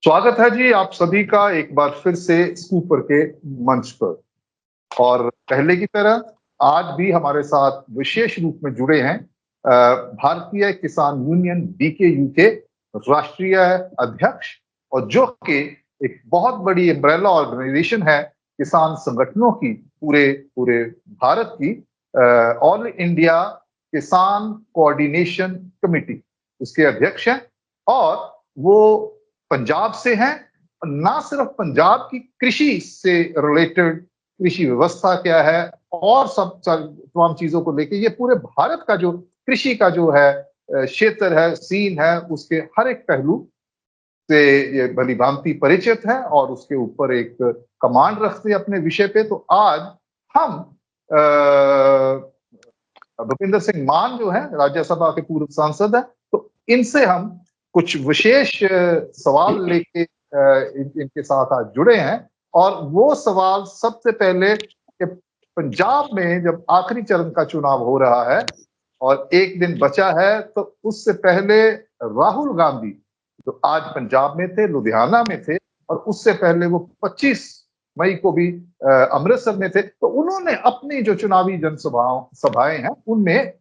स्वागत है जी आप सभी का एक बार फिर से स्कूपर के मंच पर। और पहले की तरह आज भी हमारे साथ विशेष रूप में जुड़े हैं भारतीय किसान यूनियन बीकेयू के राष्ट्रीय अध्यक्ष और जो कि एक बहुत बड़ी अम्ब्रेला ऑर्गेनाइजेशन है किसान संगठनों की पूरे पूरे भारत की ऑल इंडिया किसान कोऑर्डिनेशन कमेटी उसके अध्यक्ष हैं। और वो पंजाब से हैं और ना सिर्फ पंजाब की कृषि से रिलेटेड कृषि व्यवस्था क्या है और सब तमाम चीजों को लेके ये पूरे भारत का जो कृषि का जो है क्षेत्र है सीन है उसके हर एक पहलू से ये भली भांति परिचित है और उसके ऊपर एक कमांड रखते हैं अपने विषय पे। तो आज हम भूपिंदर सिंह मान जो है राज्यसभा के पूर्व सांसद है, तो इनसे हम कुछ विशेष सवाल लेके इनके साथ आज जुड़े हैं। और वो सवाल सबसे पहले कि पंजाब में जब आखिरी चरण का चुनाव हो रहा है और एक दिन बचा है, तो उससे पहले राहुल गांधी जो आज पंजाब में थे, लुधियाना में थे और उससे पहले वो 25 मई को भी अमृतसर में थे, तो उन्होंने अपनी जो चुनावी सभाएं हैं उनमें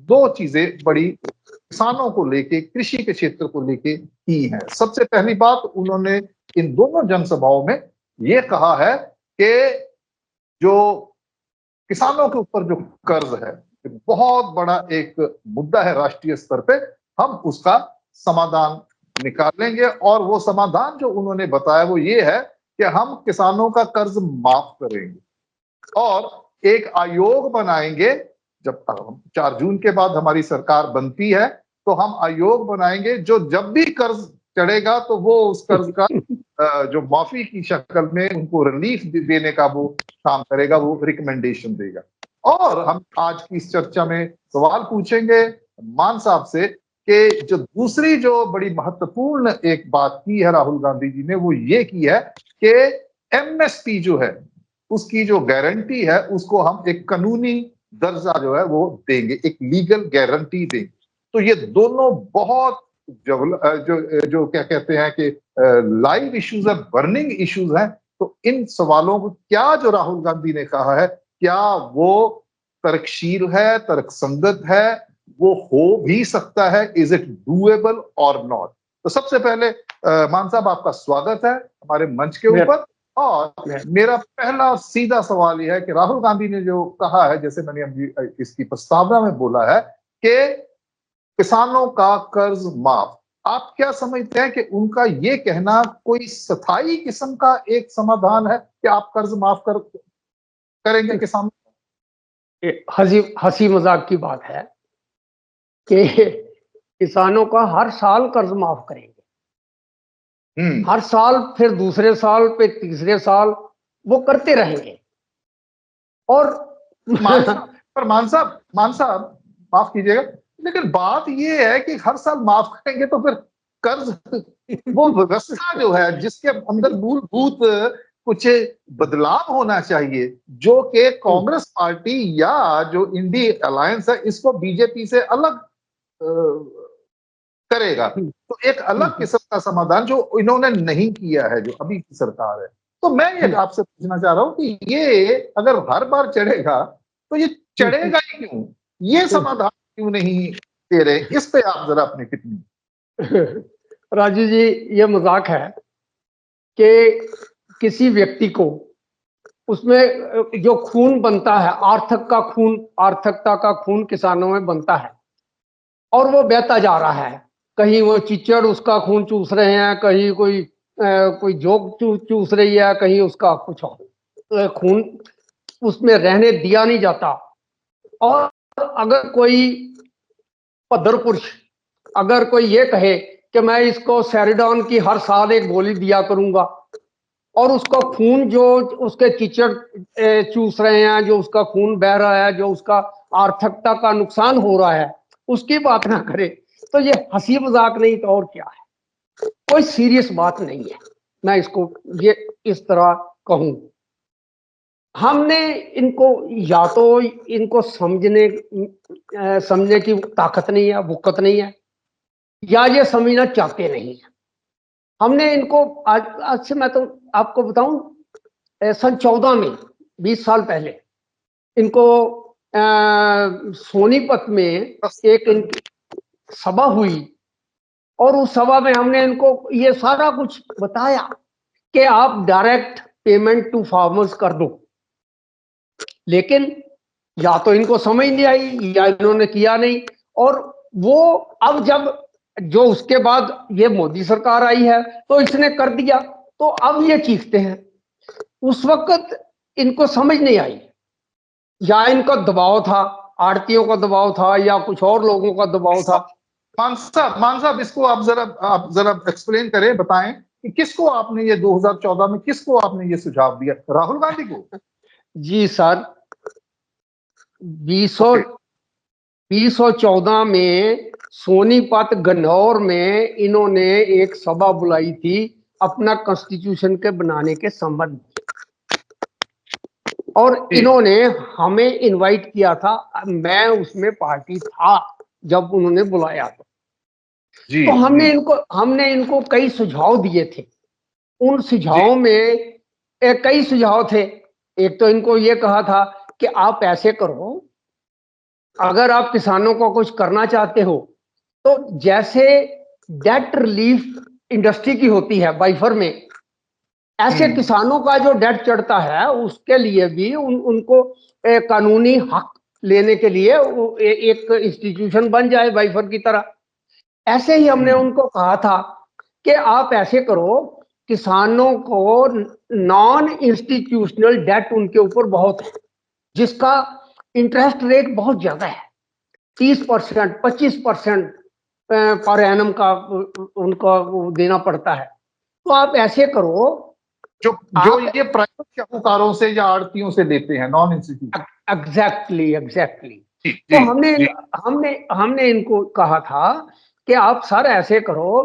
दो चीजें बड़ी किसानों को लेके कृषि के क्षेत्र को लेके की हैं। सबसे पहली बात उन्होंने इन दोनों जनसभाओं में ये कहा है कि जो किसानों के ऊपर जो कर्ज है बहुत बड़ा एक मुद्दा है राष्ट्रीय स्तर पे, हम उसका समाधान निकालेंगे। और वो समाधान जो उन्होंने बताया वो ये है कि हम किसानों का कर्ज माफ करेंगे और एक आयोग बनाएंगे। जब 4 जून के बाद हमारी सरकार बनती है तो हम आयोग बनाएंगे जो जब भी कर्ज चढ़ेगा तो वो उस कर्ज का जो माफी की शक्ल में उनको रिलीफ देने का वो काम करेगा, वो रिकमेंडेशन देगा। और हम आज की इस चर्चा में सवाल पूछेंगे मान साहब से कि जो दूसरी जो बड़ी महत्वपूर्ण एक बात की है राहुल गांधी जी ने, वो ये की है कि एमएसपी जो है उसकी जो गारंटी है उसको हम एक कानूनी दर्जा जो है वो देंगे, एक लीगल गारंटी देंगे। तो ये दोनों बहुत जो क्या कहते हैं कि लाइव इश्यूज है, बर्निंग इश्यूज हैं। तो इन सवालों को क्या जो राहुल गांधी ने कहा है क्या वो तर्कशील है, तर्कसंगत है, वो हो भी सकता है, इज इट डूएबल और नॉट। तो सबसे पहले मान साहब आपका स्वागत है हमारे मंच के ऊपर। और मेरा पहला सीधा सवाल यह है कि राहुल गांधी ने जो कहा है, जैसे मैंने अभी इसकी प्रस्तावना में बोला है कि किसानों का कर्ज माफ, आप क्या समझते हैं कि उनका ये कहना कोई स्थायी किस्म का एक समाधान है कि आप कर्ज माफ करेंगे किसानों? हंसी मजाक की बात है कि किसानों का हर साल कर्ज माफ करेंगे, हर साल, फिर दूसरे साल पे तीसरे साल वो करते रहेंगे। और मान साहब माफ कीजिएगा, लेकिन बात ये है कि हर साल माफ करेंगे तो फिर कर्ज वो व्यवस्था जो है जिसके अंदर मूलभूत कुछ बदलाव होना चाहिए, जो कि कांग्रेस पार्टी या जो इंडी अलायंस है इसको बीजेपी से अलग करेगा। तो एक अलग किस्म का समाधान जो इन्होंने नहीं किया है जो अभी की सरकार है। तो मैं ये आपसे पूछना चाह रहा हूं कि ये अगर हर बार चढ़ेगा तो ये चढ़ेगा ही क्यों, ये समाधान क्यों नहीं दे रहे? इस पे आप जरा अपनी टिप्पणी। राजू जी, ये मजाक है कि किसी व्यक्ति को उसमें जो खून बनता है, आर्थकता का खून किसानों में बनता है और वो बहता जा रहा है। कहीं वो चिचड़ उसका खून चूस रहे हैं, कहीं कोई जोक चूस रही है, कहीं उसका कुछ और खून उसमें रहने दिया नहीं जाता। और अगर कोई पद्धर पुरुष अगर कोई ये कहे कि मैं इसको सेरिडॉन की हर साल एक गोली दिया करूंगा और उसका खून जो उसके चिचड़ चूस रहे हैं, जो उसका खून बह रहा है, जो उसका आर्थकता का नुकसान हो रहा है, उसकी बात ना करे, तो ये हंसी मजाक नहीं तो और क्या है, कोई सीरियस बात नहीं है। मैं इसको ये इस तरह कहूं, हमने इनको या तो इनको समझने की ताकत नहीं है, वक़्त नहीं है, या ये समझना चाहते नहीं है। हमने इनको आज से मैं तो आपको बताऊं, सन 14 में, 20 साल पहले इनको सोनीपत में एक इनकी सभा हुई, और उस सभा में हमने इनको ये सारा कुछ बताया कि आप डायरेक्ट पेमेंट टू फार्मर्स कर दो। लेकिन या तो इनको समझ नहीं आई या इन्होंने किया नहीं। और वो अब जब जो उसके बाद ये मोदी सरकार आई है तो इसने कर दिया, तो अब ये चीखते हैं। उस वक्त इनको समझ नहीं आई, या इनका दबाव था, आड़तियों का दबाव था या कुछ और लोगों का दबाव था। मान साहब इसको आप जरा एक्सप्लेन करें, बताएं कि किसको आपने ये 2014 में किसको आपने ये सुझाव दिया? राहुल गांधी को? जी सर, 2014 में सोनीपत गन्नौर में इन्होंने एक सभा बुलाई थी अपना कॉन्स्टिट्यूशन के बनाने के संबंध में, और इन्होंने हमें इनवाइट किया था। मैं उसमें पार्टी था जब उन्होंने बुलाया था। तो हमने इनको कई सुझाव दिए थे। उन सुझावों में कई सुझाव थे। एक तो इनको ये कहा था कि आप ऐसे करो, अगर आप किसानों को कुछ करना चाहते हो तो जैसे डेट रिलीफ इंडस्ट्री की होती है वाइफर में, ऐसे किसानों का जो डेट चढ़ता है उसके लिए भी उनको कानूनी हक लेने के लिए एक इंस्टीट्यूशन बन जाए वाइफर की तरह। ऐसे ही हमने उनको कहा था कि आप ऐसे करो, किसानों को नॉन इंस्टीट्यूशनल डेट उनके ऊपर बहुत है, जिसका इंटरेस्ट रेट बहुत ज्यादा है, 30%, 25% पर एनम का उनको देना पड़ता है। तो आप ऐसे करो, जो ये प्राइवेट शाहूकारों से या आड़तियों से लेते हैं, नॉन इंस्टीट्यूट। एग्जैक्टली। तो हमने इनको कहा था कि आप सर ऐसे करो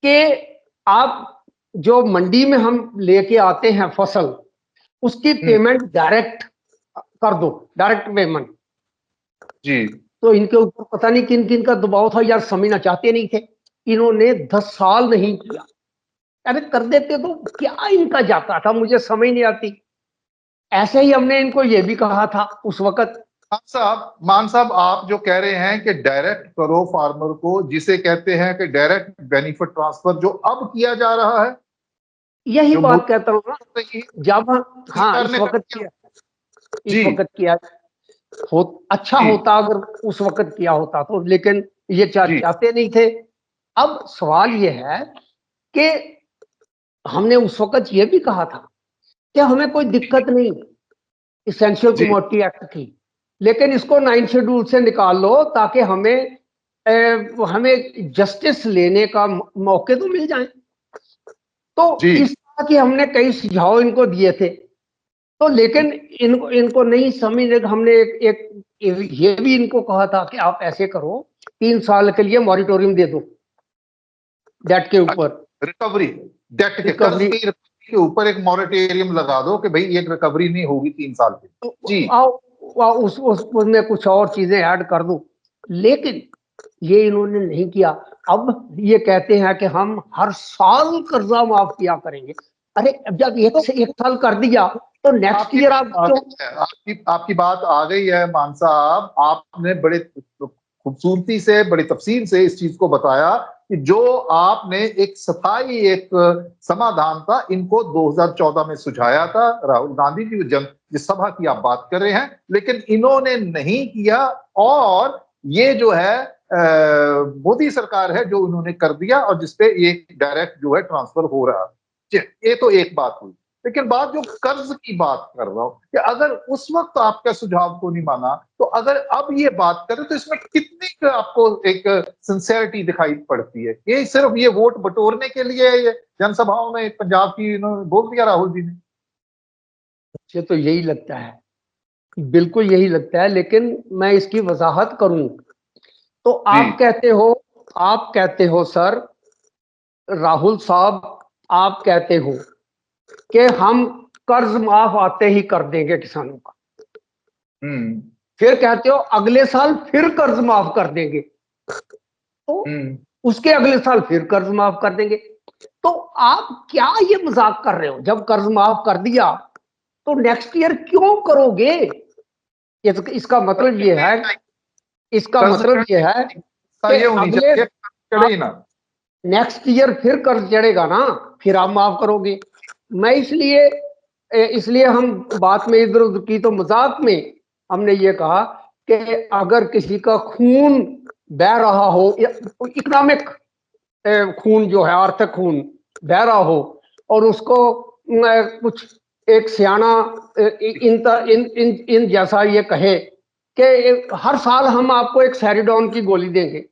कि आप जो मंडी में हम लेके आते हैं फसल, उसकी पेमेंट डायरेक्ट कर दो, डायरेक्ट पेमेंट। जी। तो इनके ऊपर पता नहीं किन किन का दबाव था यार, समझना चाहते नहीं थे। इन्होंने 10 साल नहीं किया। अरे कर देते तो क्या इनका जाता था, मुझे समझ नहीं आती। ऐसे ही हमने इनको ये भी कहा था उस वक्त। मान साहब आप जो कह रहे हैं कि डायरेक्ट करो फार्मर को, जिसे कहते हैं कि डायरेक्ट बेनिफिट ट्रांसफर, जो अब किया जा रहा है, यही बात कहता हूँ ना, जब हाँ इस वक्त किया हो अच्छा होता अगर उस वक्त किया होता तो, लेकिन ये चाहते नहीं थे। अब सवाल ये है कि हमने उस वक्त ये भी कहा था कि हमें कोई दिक्कत नहीं इसेंशियल कमोडिटी एक्ट की, लेकिन इसको 9 शेड्यूल से निकाल लो ताकि हमें जस्टिस लेने का मौके तो मिल जाए। तो इस तरह की हमने कई सुझाव इनको दिए थे। तो लेकिन इनको नहीं समझ। हमने एक ये भी इनको कहा था कि आप ऐसे करो, 3 साल के लिए मॉरिटोरियम दे दो डेट के ऊपर, रिकवरी डेट के कर्ज के ऊपर एक मॉरिटोरियम लगा दो कि भाई एक रिकवरी नहीं होगी 3 साल की। जी, उसमें कुछ और चीजें ऐड कर दो, लेकिन ये इन्होंने नहीं किया। अब ये कहते हैं कि हम हर साल कर्जा माफ किया करेंगे। अरे जब एक साल कर दिया तो नेक्स्ट ईयर आपकी बात आ गई है मान साहब। आपने बड़े खूबसूरती से, बड़ी तफसील से इस चीज को बताया कि जो आपने एक सफाई एक समाधान था इनको 2014 में सुझाया था राहुल गांधी जी, जिस सभा की आप बात कर रहे हैं, लेकिन इन्होंने नहीं किया। और ये जो है मोदी सरकार है जो उन्होंने कर दिया, और जिसपे ये डायरेक्ट जो है ट्रांसफर हो रहा है। ये तो एक बात हुई। लेकिन बात जो कर्ज की बात कर रहा हूं कि अगर उस वक्त आपका सुझाव को नहीं माना, तो अगर अब ये बात करें तो इसमें कितनी आपको एक सिंसेरिटी दिखाई पड़ती है? ये सिर्फ ये वोट बटोरने के लिए ये जनसभाओं में पंजाब की इन्होंने बोल दिया राहुल जी ने? मुझे तो यही लगता है, बिल्कुल यही लगता है। लेकिन मैं इसकी वजाहत करूं तो आप कहते हो सर, राहुल साहब आप कहते हो कि हम कर्ज माफ आते ही कर देंगे किसानों का, फिर कहते हो अगले साल फिर कर्ज माफ कर देंगे, तो उसके अगले साल फिर कर्ज माफ कर देंगे। तो आप क्या ये मजाक कर रहे हो? जब कर्ज माफ कर दिया तो नेक्स्ट ईयर क्यों करोगे? इसका मतलब ये है, इसका कर्ज मतलब ये है कि ये होनी अगले चाहिए, चढ़े ही ना। नेक्स्ट ईयर फिर कर्ज चढ़ेगा ना, फिर आप माफ करोगे। मैं इसलिए हम बात में इधर उधर की, तो मजाक में हमने ये कहा कि अगर किसी का खून बह रहा हो, इकोनॉमिक खून जो है, आर्थिक खून बह रहा हो, और उसको कुछ एक सियाना इन इन इन इन जैसा ये कहे कि हर साल हम आपको एक सैरिडोन की गोली देंगे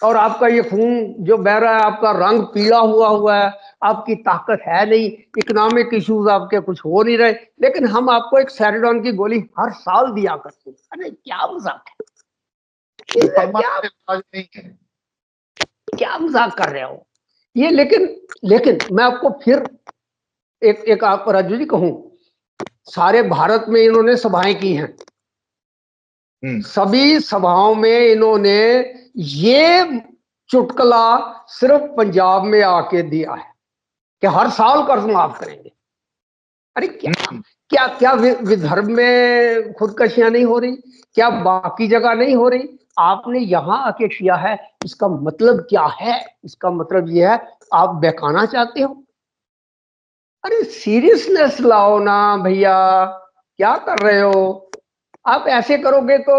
और आपका ये खून जो बह रहा है, आपका रंग पीला हुआ है, आपकी ताकत है नहीं, इकोनॉमिक इश्यूज आपके कुछ हो नहीं रहे, लेकिन हम आपको एक सैरिडोन की गोली हर साल दिया करते हैं। अरे क्या मजाक है, नहीं है। क्या मजाक कर रहे हो ये? लेकिन मैं आपको फिर एक आप राजू जी कहूं, सारे भारत में इन्होंने सभाएं की हैं, सभी सभाओं में इन्होंने ये चुटकुला सिर्फ पंजाब में आके दिया है कि हर साल कर्ज माफ करेंगे। अरे क्या क्या क्या विदर्भ में खुदकशियां नहीं हो रही? क्या बाकी जगह नहीं हो रही? आपने यहां आके किया है, इसका मतलब क्या है? इसका मतलब यह है आप बहकाना चाहते हो। अरे सीरियसनेस लाओ ना भैया, क्या कर रहे हो? आप ऐसे करोगे तो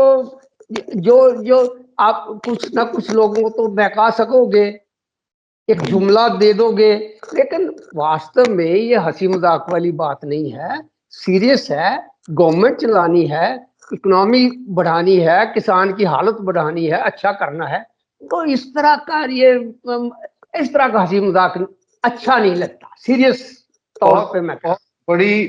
जो जो आप कुछ ना कुछ लोगों को तो बहका सकोगे, एक जुमला दे दोगे, लेकिन वास्तव में ये हंसी मजाक वाली बात नहीं है, सीरियस है। गवर्नमेंट चलानी है, इकोनॉमी बढ़ानी है, किसान की हालत बढ़ानी है, अच्छा करना है, तो इस तरह का ये इस तरह का हंसी मजाक अच्छा नहीं लगता। सीरियस तौर पे मैं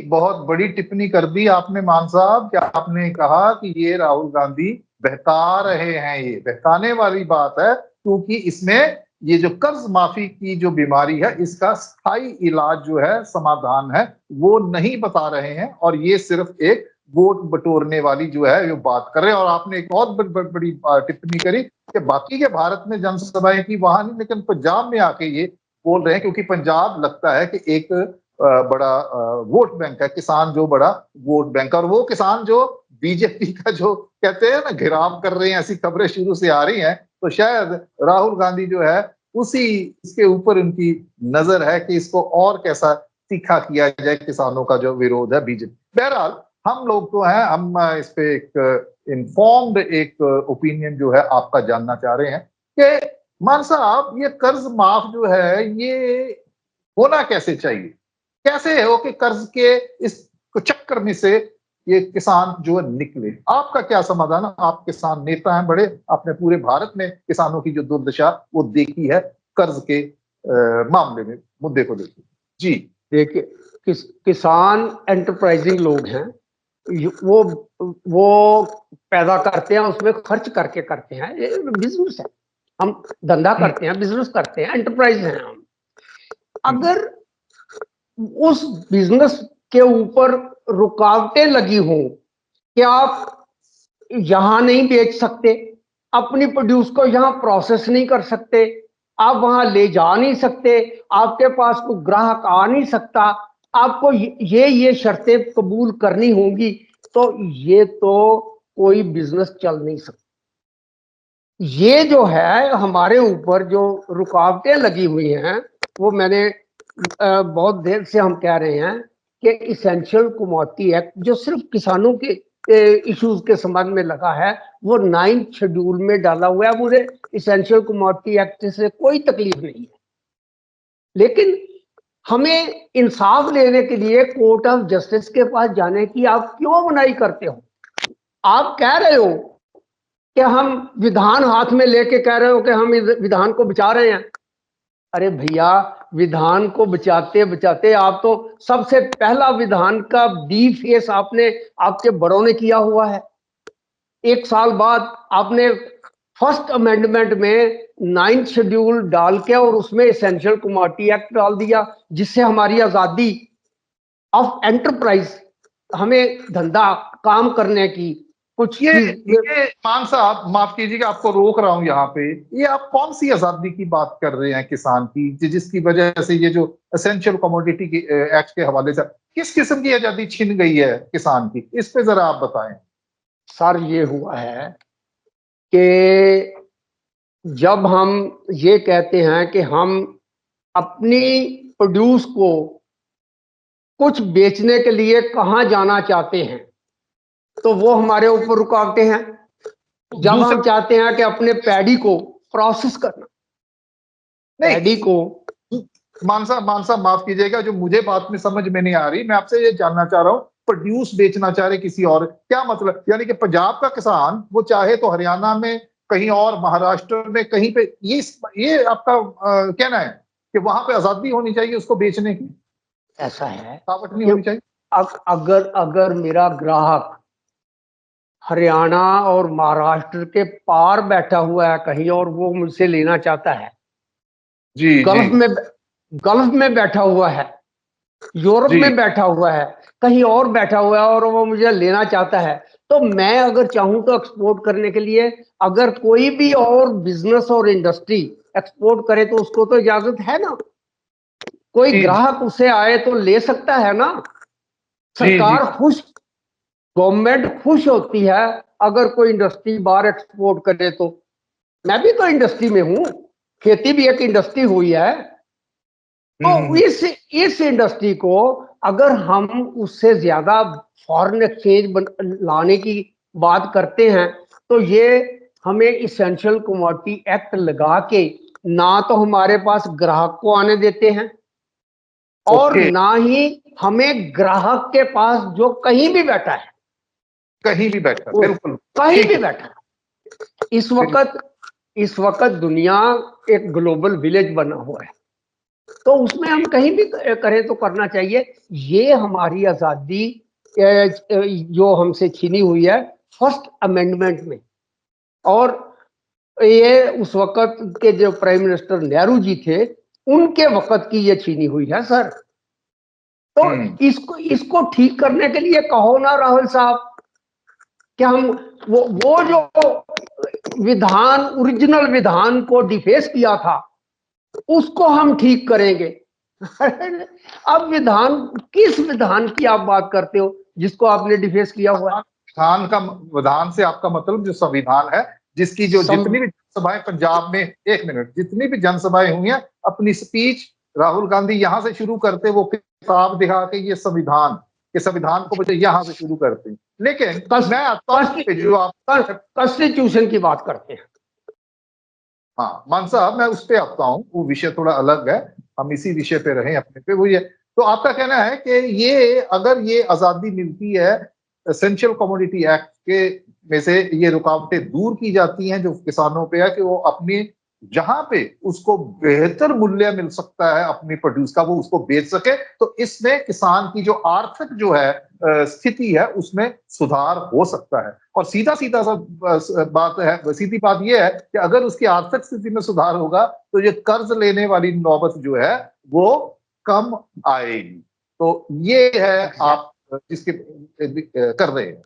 बहुत बड़ी टिप्पणी कर दी आपने मान साहब, कि आपने कहा कि ये राहुल गांधी बहका रहे हैं। ये बहकाने वाली बात है, क्योंकि इसमें ये जो कर्ज माफी की जो बीमारी है, इसका स्थायी इलाज जो है, समाधान है, वो नहीं बता रहे हैं, और ये सिर्फ एक वोट बटोरने वाली जो है ये बात कर रहे हैं। और आपने एक बहुत बड़ी टिप्पणी करी कि बाकी के भारत में जनसभाएं की, वहां नहीं, लेकिन पंजाब में आके ये बोल रहे हैं, क्योंकि पंजाब लगता है कि एक बड़ा वोट बैंक है, किसान जो बड़ा वोट बैंक, और वो किसान जो बीजेपी का जो कहते हैं ना घेराव कर रहे हैं, ऐसी खबरें शुरू से आ रही हैं, तो शायद राहुल गांधी जो है उसी इसके ऊपर उनकी नजर है कि इसको और कैसा तीखा किया जाए किसानों का जो विरोध है बीजेपी। बहरहाल हम लोग तो हैं, हम इस पे एक इन्फॉर्म्ड एक ओपिनियन जो है आपका जानना चाह रहे हैं कि मान साहब ये कर्ज माफ जो है ये होना कैसे चाहिए? कैसे हो कि कर्ज के इस चक्कर में से ये किसान जो है निकले? आपका क्या समाधान है? आप किसान नेता हैं बड़े, आपने पूरे भारत में किसानों की जो दुर्दशा वो देखी है कर्ज के मामले में, मुद्दे को लेकर। जी देखिए, किसान एंटरप्राइजिंग लोग हैं, वो पैदा करते हैं, उसमें खर्च करके करते हैं, ये बिजनेस है। हम धंधा करते हैं, बिजनेस करते हैं, एंटरप्राइज हैं हम। अगर उस बिजनेस के ऊपर रुकावटें लगी हों कि आप यहां नहीं बेच सकते, अपनी प्रोड्यूस को यहां प्रोसेस नहीं कर सकते, आप वहां ले जा नहीं सकते, आपके पास कोई ग्राहक आ नहीं सकता, आपको ये शर्तें कबूल करनी होंगी, तो ये तो कोई बिजनेस चल नहीं सकता। ये जो है हमारे ऊपर जो रुकावटें लगी हुई हैं, वो मैंने बहुत देर से हम कह रहे हैं कि इसेंशियल कमोडिटी एक्ट जो सिर्फ किसानों के इश्यूज के संबंध में लगा है, वो 9th शेड्यूल में डाला हुआ है। मुझे इसेंशियल कमोडिटी एक्ट से कोई तकलीफ नहीं है, लेकिन हमें इंसाफ लेने के लिए कोर्ट ऑफ जस्टिस के पास जाने की आप क्यों मनाही करते हो? आप कह रहे हो कि हम विधान हाथ में लेके कह रहे हो कि हम विधान को बचा रहे हैं। अरे भैया, विधान को बचाते बचाते आप तो सबसे पहला विधान का डिफेस आपने आपके बड़ों ने किया हुआ है। 1 साल बाद आपने फर्स्ट अमेंडमेंट में 9th शेड्यूल डाल के और उसमें एसेंशियल कमोडिटी एक्ट डाल दिया, जिससे हमारी आजादी ऑफ एंटरप्राइज, हमें धंधा काम करने की कुछ ये मान साहब, माफ कीजिएगा आपको रोक रहा हूं यहाँ पे, ये आप कौन सी आजादी की बात कर रहे हैं किसान की, जिसकी वजह से ये जो एसेंशियल कमोडिटी एक्ट के हवाले से किस किस्म की आजादी छिन गई है किसान की, इस पे जरा आप बताएं। सर ये हुआ है कि जब हम ये कहते हैं कि हम अपनी प्रोड्यूस को कुछ बेचने के लिए कहाँ जाना चाहते हैं, तो वो हमारे ऊपर रुकावटें हैं। जब हम चाहते हैं कि अपने पैडी को प्रोसेस करना, पैडी को मान साहब माफ कीजिएगा, जो मुझे बात में समझ में नहीं आ रही, मैं आपसे ये जानना चाह रहा हूँ, प्रोड्यूस बेचना चाह रहे किसी और, क्या मतलब? यानी कि पंजाब का किसान वो चाहे तो हरियाणा में, कहीं और महाराष्ट्र में, कहीं पे, ये आपका कहना है कि वहां पे आजादी होनी चाहिए उसको बेचने की? ऐसा है, रुकावट नहीं होनी चाहिए। अगर मेरा ग्राहक हरियाणा और महाराष्ट्र के पार बैठा हुआ है कहीं और, वो मुझसे लेना चाहता है, जी गल्फ में बैठा हुआ है, यूरोप में बैठा हुआ है, कहीं और बैठा हुआ है, और वो मुझे लेना चाहता है, तो मैं अगर चाहूं तो एक्सपोर्ट करने के लिए, अगर कोई भी और बिजनेस और इंडस्ट्री एक्सपोर्ट करे तो उसको तो इजाजत है ना। कोई ग्राहक उसे आए तो ले सकता है ना। सरकार खुश, गवर्नमेंट खुश होती है अगर कोई इंडस्ट्री बाहर एक्सपोर्ट करे तो। मैं भी तो इंडस्ट्री में हूं, खेती भी एक इंडस्ट्री हुई है। तो इस इंडस्ट्री को अगर हम उससे ज्यादा फॉरेन एक्सचेंज लाने की बात करते हैं, तो ये हमें इसेंशियल कमोडिटी एक्ट लगा के ना तो हमारे पास ग्राहक को आने देते हैं, और ना ही हमें ग्राहक के पास जो कहीं भी बैठा है, बिल्कुल कहीं भी बैठा है। इस वक्त दुनिया एक ग्लोबल विलेज बना हुआ है, तो उसमें हम कहीं भी करें तो करना चाहिए। ये हमारी आजादी जो हमसे छीनी हुई है फर्स्ट अमेंडमेंट में, और ये उस वक्त के जो प्राइम मिनिस्टर नेहरू जी थे उनके वक्त की ये छीनी हुई है सर। तो इसको ठीक करने के लिए कहो ना राहुल साहब कि हम वो जो विधान, ओरिजिनल विधान को डिफेस किया था उसको हम ठीक करेंगे। अब किस विधान की आप बात करते हो जिसको आपने डिफेस किया हुआ है? विधान से आपका मतलब जो संविधान है, जिसकी जो जितनी भी जनसभाएं पंजाब में, एक मिनट, जितनी भी जनसभाएं हुई हैं, अपनी स्पीच राहुल गांधी यहां से शुरू करते, वो किताब दिखा के ये संविधान के संविधान को बच्चे यहां से शुरू करते हैं। लेकिन मैं आता हूं जो आप कॉन्स्टिट्यूशन की बात करते हैं। हाँ मान साहब, मैं उस पे आता हूँ, वो विषय थोड़ा अलग है, हम इसी विषय पे रहें अपने पे। वो ये, तो आपका कहना है कि ये अगर ये आजादी मिलती है एसेंशियल कमोडिटी एक्ट के में से, ये रुकावटें दूर की जाती हैं जो किसानों पे है कि वो अपनी जहां पे उसको बेहतर मूल्य मिल सकता है अपनी प्रोड्यूस का, वो उसको बेच सके, तो इसमें किसान की जो आर्थिक जो है स्थिति है उसमें सुधार हो सकता है। और सीधा सीधा सा बात है, सीधी बात यह है कि अगर उसकी आर्थिक स्थिति में सुधार होगा तो ये कर्ज लेने वाली नौबत जो है वो कम आएगी। तो ये है आप जिसके कर रहे हैं।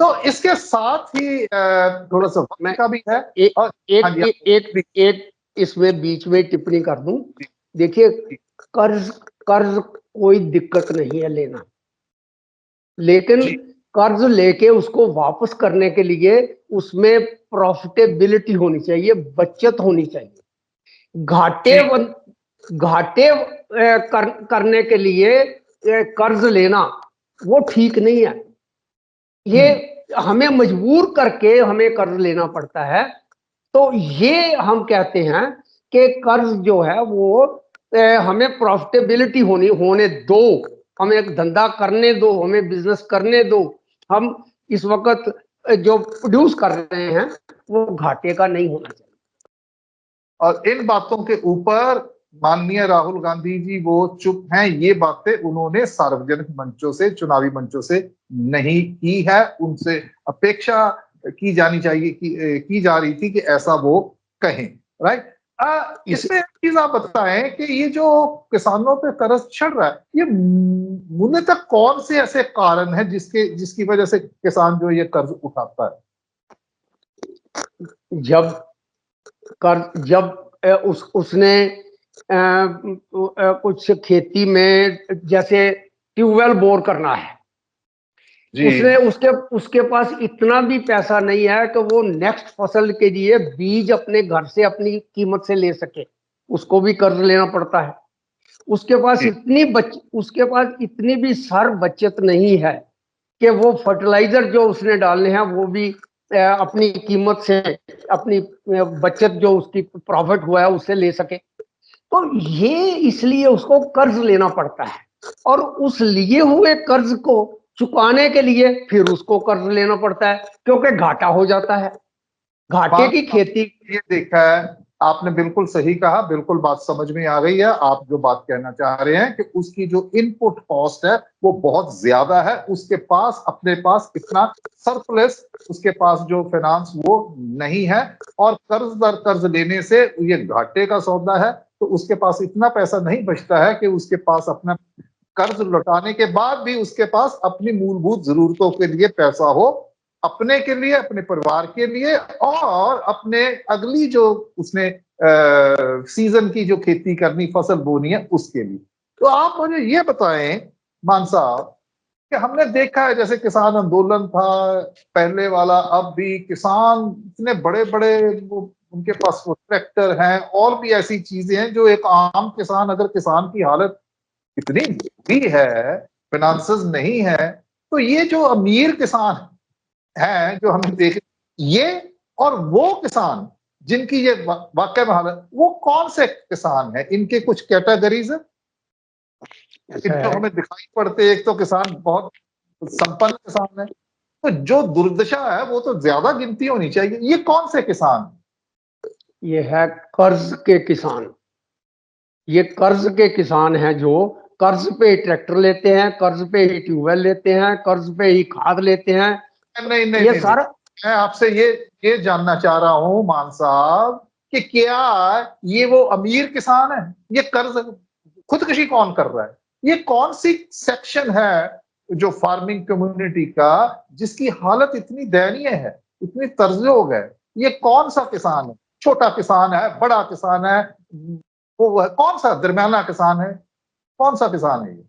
तो इसके साथ ही थोड़ा सा वक्त का भी है, एक इसमें बीच में टिप्पणी कर दूं। देखिए, कर्ज कोई दिक्कत नहीं है लेना, लेकिन कर्ज लेके उसको वापस करने के लिए उसमें प्रॉफिटेबिलिटी होनी चाहिए, बचत होनी चाहिए। घाटे करने के लिए कर्ज लेना वो ठीक नहीं है। ये हमें मजबूर करके हमें कर्ज लेना पड़ता है। तो ये हम कहते हैं कि कर्ज जो है वो हमें प्रॉफिटेबिलिटी होने दो, हमें एक धंधा करने दो, हमें बिजनेस करने दो। हम इस वक्त जो प्रोड्यूस कर रहे हैं वो घाटे का नहीं होना चाहिए। और इन बातों के ऊपर माननीय राहुल गांधी जी वो चुप हैं, ये बातें उन्होंने सार्वजनिक मंचों से, चुनावी मंचों से नहीं की है। उनसे अपेक्षा की जानी चाहिए, की जा रही थी कि ऐसा वो कहें, राइट? इसमें चीज आप बताएं कि ये जो किसानों पे कर्ज चढ़ रहा है, ये मूलतः कौन से ऐसे कारण है जिसकी वजह से किसान जो ये कर्ज उठाता है? जब उसने कुछ खेती में जैसे ट्यूबवेल बोर करना है, जी उसके पास इतना भी पैसा नहीं है कि वो नेक्स्ट फसल के लिए बीज अपने घर से अपनी कीमत से ले सके, उसको भी कर्ज लेना पड़ता है। उसके पास जी उसके पास इतनी भी सर बचत नहीं है कि वो फर्टिलाइजर जो उसने डालने हैं वो भी अपनी कीमत से, अपनी बचत जो उसकी प्रॉफिट हुआ है उससे ले सके। तो ये इसलिए उसको कर्ज लेना पड़ता है, और उस लिए हुए कर्ज को चुकाने के लिए फिर उसको कर्ज लेना पड़ता है, क्योंकि घाटा हो जाता है। घाटे की खेती। ये देखा है आपने, बिल्कुल सही कहा, बिल्कुल बात समझ में आ गई है। आप जो बात कहना चाह रहे हैं कि उसकी जो इनपुट कॉस्ट है वो बहुत ज्यादा है, उसके पास अपने पास इतना सरप्लस, उसके पास जो फाइनेंस वो नहीं है, और कर्ज दर कर्ज लेने से ये घाटे का सौदा है। तो उसके पास इतना पैसा नहीं बचता है कि उसके पास अपना कर्ज लौटाने के बाद भी उसके पास अपनी मूलभूत जरूरतों के लिए पैसा हो, अपने के लिए, अपने परिवार के लिए, और अपने अगली जो उसने सीजन की जो खेती करनी, फसल बोनी है, उसके लिए। तो आप मुझे ये बताएं मान साहब कि हमने देखा है जैसे किसान आंदोलन था पहले वाला, अब भी किसान इतने बड़े बड़े उनके पास वो ट्रैक्टर हैं और भी ऐसी चीजें हैं जो एक आम किसान, अगर किसान की हालत इतनी बुरी है, फाइनेंसेस नहीं है, तो ये जो अमीर किसान है जो हमें देख, ये और वो किसान जिनकी ये वाकई में हालत, वो कौन से किसान है? इनके कुछ कैटेगरीज है जो हमें दिखाई पड़ते हैं। एक तो किसान बहुत संपन्न किसान है, तो जो दुर्दशा है वो तो ज्यादा गिनती होनी चाहिए। ये कौन से किसान? ये है कर्ज के किसान। ये कर्ज के किसान हैं जो कर्ज पे ही ट्रैक्टर लेते हैं, कर्ज पे ही ट्यूबवेल लेते हैं, कर्ज पे ही खाद लेते हैं। नहीं नहीं ये नहीं नहीं, सारा। मैं आपसे ये जानना चाह रहा हूं मान साहब कि क्या ये वो अमीर किसान है? ये कर्ज खुदकुशी कौन कर रहा है? ये कौन सी सेक्शन है जो फार्मिंग कम्युनिटी का जिसकी हालत इतनी दयनीय है, इतनी तर्जोग है? ये कौन सा किसान है? छोटा किसान है, बड़ा किसान है, वो है कौन सा दरमियाना किसान है? कौन सा किसान है ये?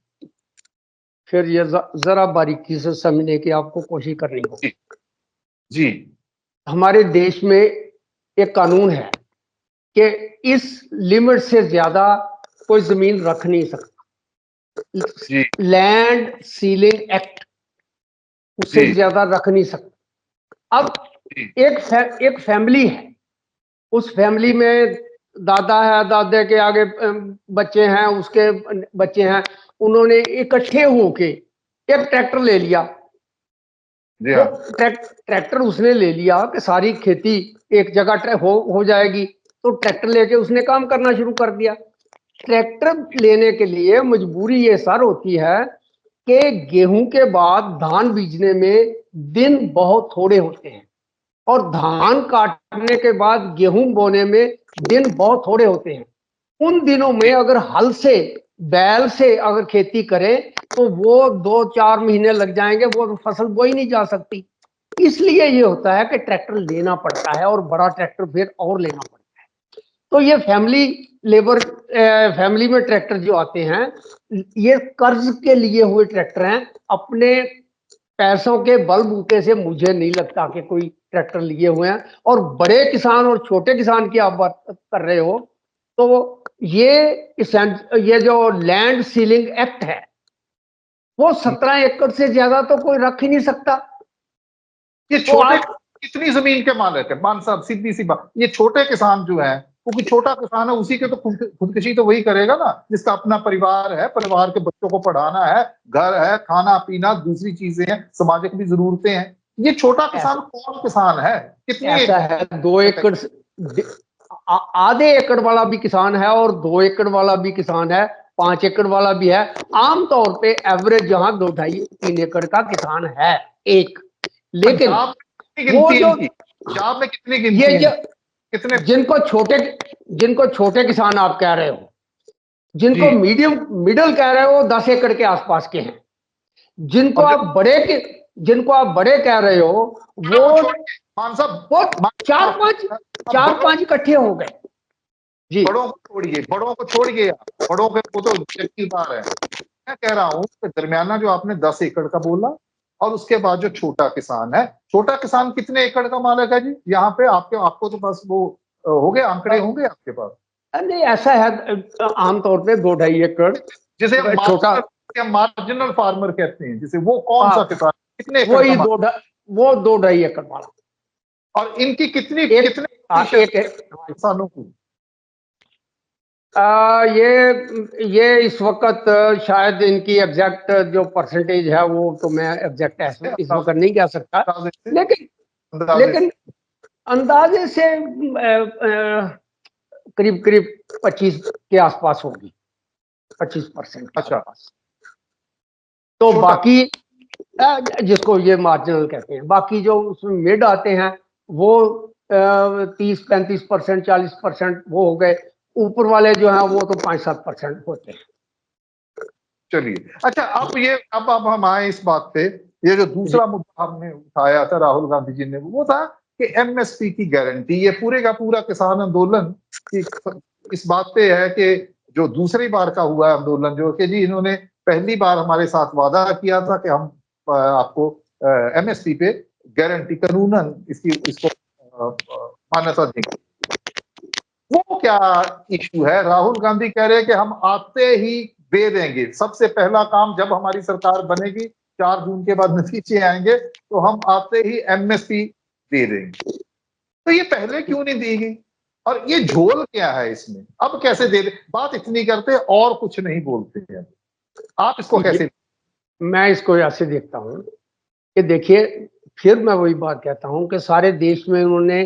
फिर ये जरा बारीकी से समझने की आपको कोशिश करनी होगी। जी जी हमारे देश में एक कानून है कि इस लिमिट से ज्यादा कोई जमीन रख नहीं सकता। जी लैंड सीलिंग एक्ट, उससे जी ज्यादा रख नहीं सकता। अब जी एक फैमिली है, उस फैमिली में दादा है, दादे के आगे बच्चे हैं, उसके बच्चे हैं, उन्होंने इकट्ठे होके एक ट्रैक्टर ले लिया। जी वो हाँ ट्रैक्टर उसने ले लिया कि सारी खेती एक जगह हो जाएगी, तो ट्रैक्टर लेके उसने काम करना शुरू कर दिया। ट्रैक्टर लेने के लिए मजबूरी ये सर होती है कि गेहूं के बाद धान बीजने में दिन बहुत थोड़े होते हैं, और धान काटने के बाद गेहूं बोने में दिन बहुत थोड़े होते हैं। उन दिनों में अगर हल से, बैल से अगर खेती करें तो वो 2-4 महीने लग जाएंगे, वो फसल बोई नहीं जा सकती। इसलिए ये होता है कि ट्रैक्टर लेना पड़ता है, और बड़ा ट्रैक्टर फिर और लेना पड़ता है। तो ये फैमिली में ट्रैक्टर जो आते हैं, ये कर्ज के लिए हुए ट्रैक्टर हैं। अपने पैसों के बलबूते से मुझे नहीं लगता कि कोई ट्रैक्टर लिए हुए हैं। और बड़े किसान और छोटे किसान की आप बात कर रहे हो, तो ये जो लैंड सीलिंग एक्ट है, वो 17 एकड़ से ज्यादा तो कोई रख ही नहीं सकता। ये तो छोटे आप कितनी जमीन के मालिक है मान साहब? सीधी सी बात, ये छोटे किसान जो है, क्योंकि छोटा किसान है उसी के तो खुदकुशी तो वही करेगा ना जिसका अपना परिवार है, परिवार के बच्चों को पढ़ाना है, घर है, खाना पीना, दूसरी चीजें हैं, सामाजिक भी जरूरतें हैं। ये छोटा किसान ऐसा कौन किसान है? कितनी ऐसा है, 2 एकड़ आधे एकड़ वाला भी किसान है, और 2 एकड़ वाला भी किसान है, 5 एकड़ वाला भी है। आमतौर पे एवरेज जहां 2-2.5-3 एकड़ का किसान है एक। लेकिन पंजाब में कितनी वो गिनती है जो इनकी? पंजाब में कितनी ये गिनती है जो इनकी? कितने जिनको छोटे किसान आप कह रहे हो, जिनको जी, मिडिल कह रहे हो, 10 एकड़ के आसपास के हैं। जिनको और आप बड़े कह रहे हो, वो छोड़ के मान साहब, वो मान चार साहब, पांच अब चार बड़ों पांच इकट्ठे हो गए। जी। बड़ों को छोड़िए आप, बड़ों के वो तो जागीरदार है। मैं कह रहा हूँ कि दरमियाना जो आपने 10 एकड़ का बोला, और उसके बाद जो छोटा किसान है, छोटा किसान कितने एकड़ का मालिक है जी? यहाँ पे आपको तो बस वो हो गए, आंकड़े होंगे आपके पास। नहीं, ऐसा है, आमतौर पे 2-2.5 एकड़ जिसे छोटा। हम मार्जिनल फार्मर कहते हैं, जिसे वो कौन सा हाँ, किसान, कितने एकड़ का वही मालिक? वो 2-2.5 एकड़ वाला। और इनकी कितनी एक कितने प्रतिशत एक किसानों की? ये इस वक्त शायद इनकी एग्जैक्ट जो परसेंटेज है, वो तो मैं एग्जैक्ट इस वक्त नहीं कह सकता, अंदाजे से, लेकिन अंदाजे से। लेकिन अंदाजे से करीब करीब 25 के आसपास होगी, 25% के अच्छा, आसपास। तो छोटा। बाकी जिसको ये मार्जिनल कहते हैं, बाकी जो उसमें मिड आते हैं, वो 30-35%, 40% वो हो गए। ऊपर वाले जो हैं वो तो 5-7% होते हैं। चलिए, अच्छा, अब हम आए इस बात पे। ये जो जी। दूसरा मुद्दा हमने उठाया था, राहुल गांधी जी ने, वो था कि एमएसपी की गारंटी। ये पूरे का पूरा किसान आंदोलन की इस बात पे है कि जो दूसरी बार का हुआ आंदोलन, जो कि जी इन्होंने पहली बार हमारे साथ वादा किया था कि हम आपको एमएसपी पे गारंटी कानूनन इसको मान्यता देंगे। वो क्या इशू है? राहुल गांधी कह रहे हैं कि हम आते ही दे देंगे, सबसे पहला काम जब हमारी सरकार बनेगी, 4 जून के बाद नतीजे आएंगे, तो हम आते ही एमएसपी दे देंगे। तो ये पहले क्यों नहीं दी गई? और ये झोल क्या है इसमें? अब कैसे दे दे? बात इतनी करते और कुछ नहीं बोलते हैं। आप इसको कैसे? मैं इसको ऐसे देखता हूँ कि देखिए, फिर मैं वही बात कहता हूँ कि सारे देश में उन्होंने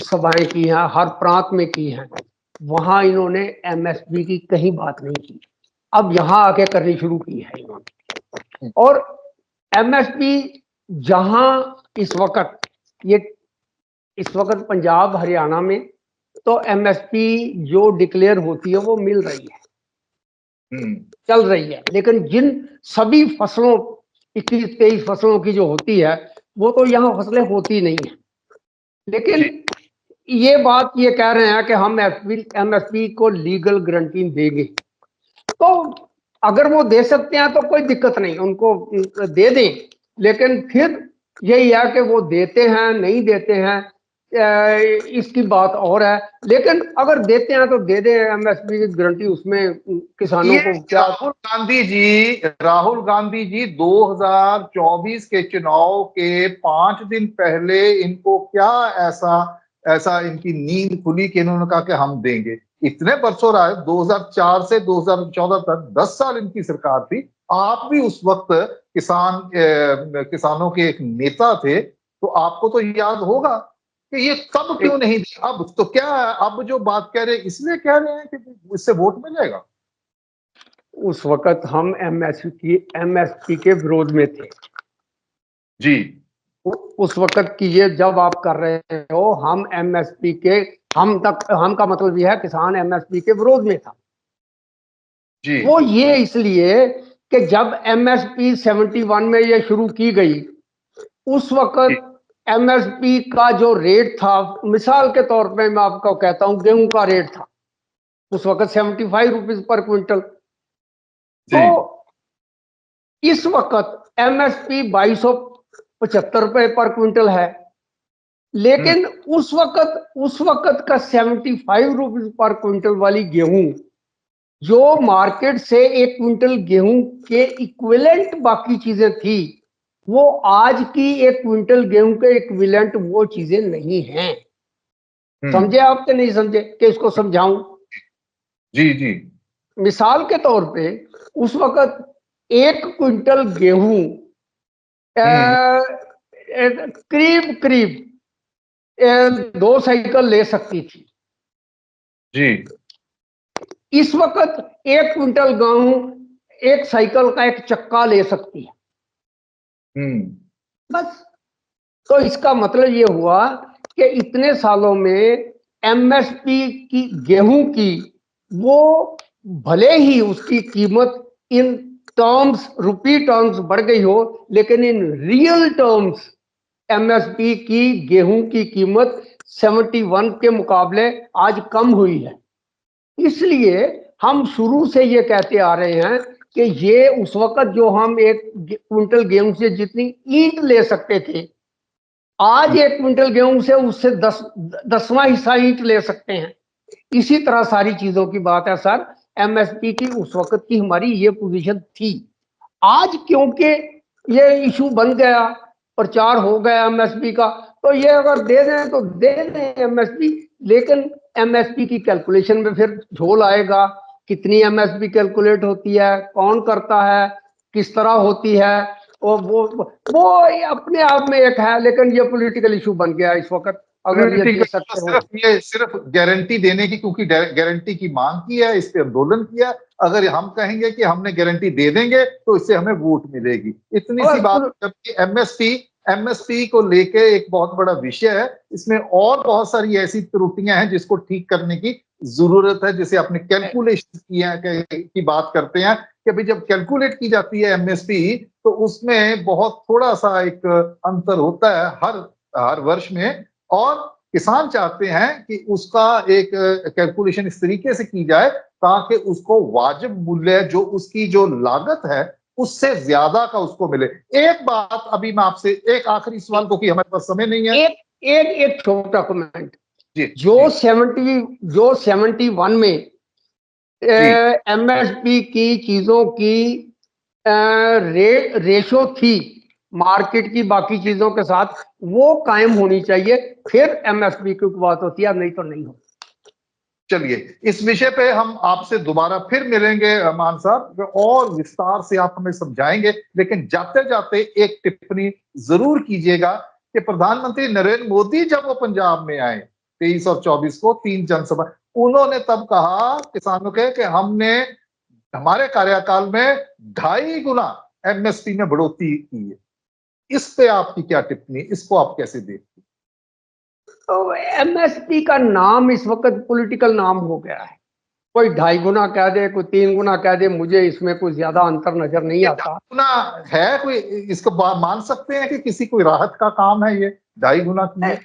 सभाएं की हैं, हर प्रांत में की हैं, वहां इन्होंने एमएसपी की कहीं बात नहीं की। अब यहाँ आके करनी शुरू की है इन्होंने। और एमएसपी जहां इस वक्त पंजाब हरियाणा में तो एमएसपी जो डिक्लेयर होती है वो मिल रही है, चल रही है। लेकिन जिन सभी फसलों, 21-23 फसलों की जो होती है, वो तो यहाँ फसलें होती नहीं है। लेकिन ये कह रहे हैं कि हम एमएसपी को लीगल गारंटी देंगे। तो अगर वो दे सकते हैं तो कोई दिक्कत नहीं, उनको दे दें। लेकिन फिर यही है कि वो देते हैं नहीं देते हैं, इसकी बात और है। लेकिन अगर देते हैं तो दे दें एमएसपी की गारंटी, उसमें किसानों ये को क्या। राहुल गांधी जी 2024 के चुनाव के 5 दिन पहले इनको क्या ऐसा ऐसा इनकी नींद खुली कि इन्होंने कहा कि हम देंगे? इतने बरसों रहा है, 2004 से 2014 तक 10 साल इनकी सरकार थी। आप भी उस वक्त किसानों के एक नेता थे, तो आपको तो याद होगा कि ये तब क्यों नहीं दिया। अब तो क्या है, अब जो बात कह रहे हैं इसलिए कह रहे हैं कि इससे वोट मिलेगा। उस वक्त हम एमएसपी के विरोध में थे। जी, उस वक्त की ये जब आप कर रहे हो, हम एमएसपी के, हम का मतलब यह है किसान एमएसपी के विरोध में था। जी, वो ये इसलिए कि जब एमएसपी 71 में ये शुरू की गई, उस जी, वक्त एमएसपी का जो रेट था, मिसाल के तौर पे मैं आपको कहता हूं, गेहूं का रेट था उस वक्त 75 रुपीज पर क्विंटल। तो जी, इस वक्त एमएसपी 2275 रुपए पर क्विंटल है। हम्म, लेकिन उस वक्त का 75 रुपीज पर क्विंटल वाली गेहूं, जो मार्केट से एक क्विंटल गेहूं के इक्विवेलेंट बाकी चीजें थी, वो आज की एक क्विंटल गेहूं के इक्विवेलेंट वो चीजें नहीं हैं। समझे आप कि नहीं समझे कि इसको समझाऊं? जी, जी, मिसाल के तौर पे उस वक्त एक क्विंटल गेहूं हम्म, करीब करीब 2 साइकिल ले सकती थी। जी, इस वक्त एक क्विंटल गेहूं एक साइकिल का एक चक्का ले सकती है, हम्म, बस। तो इसका मतलब ये हुआ कि इतने सालों में एमएसपी की गेहूं की वो भले ही उसकी कीमत इन टर्म्स रुपी टर्म्स बढ़ गई हो, लेकिन इन रियल टर्म्स एमएसपी की गेहूं की कीमत 71 के मुकाबले आज कम हुई है। इसलिए हम शुरू से ये कहते आ रहे हैं कि ये उस वक्त जो हम एक क्विंटल गेहूं से जितनी ईंट ले सकते थे, आज एक क्विंटल गेहूं से उससे 10वां हिस्सा ईंट ले सकते हैं। इसी तरह सारी चीजों की बात है सर। एमएसपी की उस वक्त की हमारी ये पोजीशन थी। आज क्योंकि ये इशू बन गया, प्रचार हो गया एमएसपी का, तो ये अगर दे दें तो दे दें एमएसपी, लेकिन एमएसपी की कैलकुलेशन में फिर झोल आएगा। कितनी एमएसपी कैलकुलेट होती है, कौन करता है, किस तरह होती है, और वो अपने आप में एक है, लेकिन ये पॉलिटिकल इशू बन गया इस वक्त। अगर ये दे सकते हो, सिर्फ गारंटी देने की, क्योंकि गारंटी की मांग की है, इस पे आंदोलन किया। अगर हम कहेंगे कि हमने गारंटी दे देंगे तो इससे हमें वोट मिलेगी, इतनी सी बात। जबकि एमएसपी को लेके एक बहुत बड़ा विषय है, इसमें और बहुत सारी ऐसी त्रुटियां हैं जिसको ठीक करने की जरूरत है। जैसे आपने कैलकुलेशन की बात करते हैं कि भाई जब कैलकुलेट की जाती है एमएसपी, तो उसमें बहुत थोड़ा सा एक अंतर होता है हर वर्ष में, और किसान चाहते हैं कि उसका एक कैलकुलेशन इस तरीके से की जाए ताकि उसको वाजिब मूल्य, जो उसकी जो लागत है उससे ज्यादा का उसको मिले। एक बात अभी मैं आपसे, एक आखिरी सवाल, क्योंकि हमारे पास समय नहीं है। एक छोटा कमेंट। जी, जो 71 में एमएसपी की चीजों की रेशो थी मार्केट की बाकी चीजों के साथ, वो कायम होनी चाहिए, फिर एमएसपी की बात होती है, नहीं तो नहीं हो। चलिए, इस विषय पे हम आपसे दोबारा फिर मिलेंगे मान साहब, और विस्तार से आप हमें समझाएंगे। लेकिन जाते जाते एक टिप्पणी जरूर कीजिएगा कि प्रधानमंत्री नरेंद्र मोदी जब वो पंजाब में आए 23 और 24 को 3 जनसभा, उन्होंने तब कहा किसानों के कि हमने हमारे कार्यकाल में 2.5 गुना एमएसपी में बढ़ोतरी की है। इस पे आपकी क्या टिप्पणी, इसको आप कैसे देखते हैं? तो एमएसपी का नाम इस वक्त पॉलिटिकल नाम हो गया है। कोई 2.5 गुना कह दे, कोई 3 गुना कह दे, मुझे इसमें कोई ज्यादा अंतर नजर नहीं आता। गुना है कोई, इसको मान सकते हैं कि किसी कोई राहत का काम है ये 2.5 गुना की है?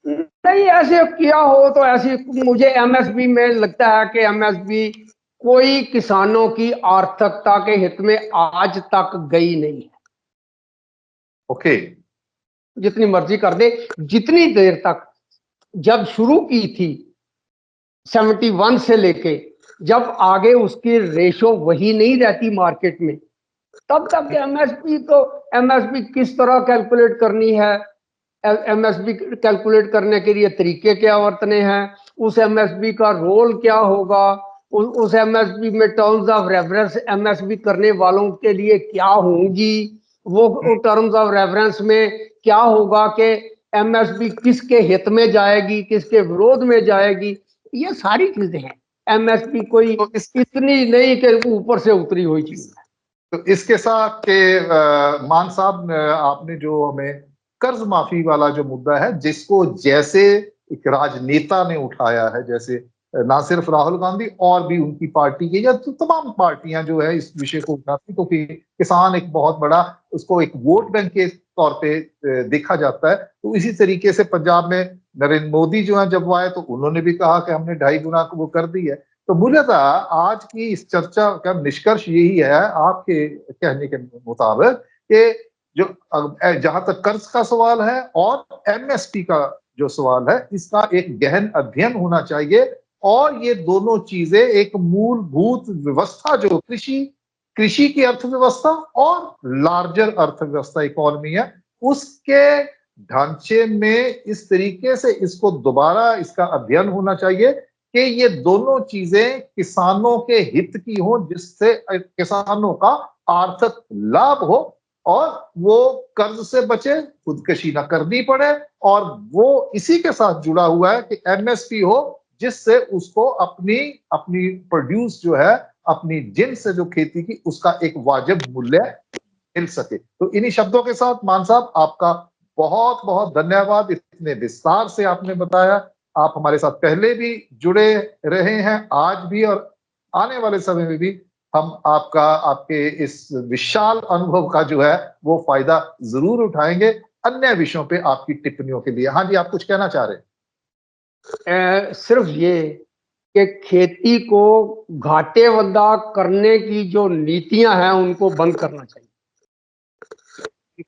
नहीं, ऐसे किया हो तो ऐसी, मुझे एमएसपी में लगता है कि एमएसपी कोई किसानों की आर्थिकता के हित में आज तक गई नहीं है। ओके, जितनी मर्जी कर दे, जितनी देर तक जब शुरू की थी 71 से लेके, जब आगे उसकी रेशो वही नहीं रहती मार्केट में, तब तक एमएसपी किस तरह कैलकुलेट करनी है, एमएसपी कैलकुलेट करने के लिए तरीके क्या बरतने हैं, उस एमएसपी का रोल क्या होगा, उस एमएसपी में टर्म्स ऑफ रेफरेंस एमएसपी करने वालों के लिए क्या होंगी, वो टर्म्स ऑफ रेफरेंस में क्या होगा कि एमएसपी किसके हित में जाएगी, किसके विरोध में जाएगी। ये सारी चीजें हैं। एमएसपी कोई तो इतनी नहीं कि ऊपर से उतरी हुई चीज है। तो इसके साथ के मान साहब, आपने जो हमें कर्ज माफी वाला जो मुद्दा है, जिसको जैसे एक राजनेता ने उठाया है, जैसे ना सिर्फ राहुल गांधी और भी उनकी पार्टी के, या तो तमाम पार्टियां जो है इस विषय को उठाती, क्योंकि किसान एक बहुत बड़ा, उसको एक वोट बैंक के तौर पे देखा जाता है। तो इसी तरीके से पंजाब में नरेंद्र मोदी जो है जब वो आए, तो उन्होंने भी कहा कि हमने 2.5 गुना को वो कर दी है। तो मूलतः आज की इस चर्चा का निष्कर्ष यही है आपके कहने के मुताबिक कि जो जहां तक कर्ज का सवाल है और एमएसपी का जो सवाल है, इसका एक गहन अध्ययन होना चाहिए, और ये दोनों चीजें एक मूलभूत व्यवस्था, जो कृषि की अर्थव्यवस्था और लार्जर अर्थव्यवस्था इकोनॉमी है, उसके ढांचे में इस तरीके से इसको दोबारा इसका अध्ययन होना चाहिए कि ये दोनों चीजें किसानों के हित की हो, जिससे किसानों का आर्थिक लाभ हो और वो कर्ज से बचे, खुदकशी ना करनी पड़े, और वो इसी के साथ जुड़ा हुआ है कि एमएसपी हो, जिससे उसको अपनी अपनी प्रोड्यूस जो है, अपनी जिन्स से जो खेती की, उसका एक वाजिब मूल्य मिल सके। तो इन्हीं शब्दों के साथ मान साहब, आपका बहुत बहुत धन्यवाद, इतने विस्तार से आपने बताया। आप हमारे साथ पहले भी जुड़े रहे हैं, आज भी और आने वाले समय में भी हम आपके इस विशाल अनुभव का जो है वो फायदा जरूर उठाएंगे अन्य विषयों पे आपकी टिप्पणियों के लिए। हाँ जी, आप कुछ कहना चाह रहे हैं? सिर्फ ये कि खेती को घाटेवंदा करने की जो नीतियां हैं उनको बंद करना चाहिए।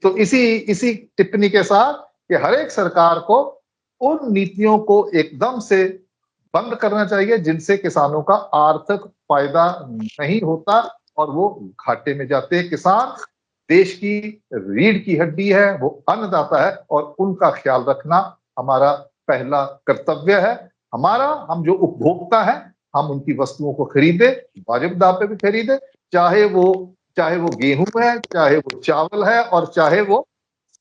तो इसी इसी टिप्पणी के साथ कि हर एक सरकार को उन नीतियों को एकदम से बंद करना चाहिए जिनसे किसानों का आर्थिक फायदा नहीं होता और वो घाटे में जाते हैं। किसान देश की रीढ़ की हड्डी है, वो अन्नदाता है और उनका ख्याल रखना हमारा पहला कर्तव्य है। हम जो उपभोक्ता हैं, हम उनकी वस्तुओं को खरीदे, वाजिब दाम पे भी खरीदे, चाहे वो गेहूं है, चाहे वो चावल है और चाहे वो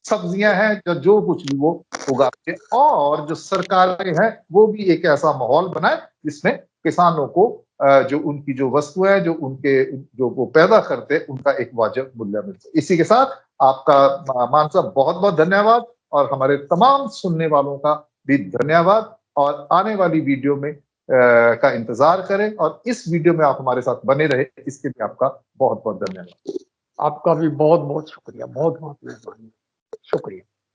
सब्जियां हैं, जो कुछ भी वो उगाते हैं। और जो सरकारें हैं वो भी एक ऐसा माहौल बनाए जिसमें किसानों को जो उनकी जो वस्तुएं हैं, जो वो पैदा करते हैं, उनका एक वाजिब मूल्य मिलता है। इसी के साथ आपका मान साहब बहुत बहुत धन्यवाद और हमारे तमाम सुनने वालों का भी धन्यवाद। और आने वाली वीडियो में का इंतजार करें और इस वीडियो में आप हमारे साथ बने रहे, इसके लिए आपका बहुत बहुत धन्यवाद। आपका भी बहुत बहुत शुक्रिया, बहुत बहुत मेहरबानी, शुक्रिया।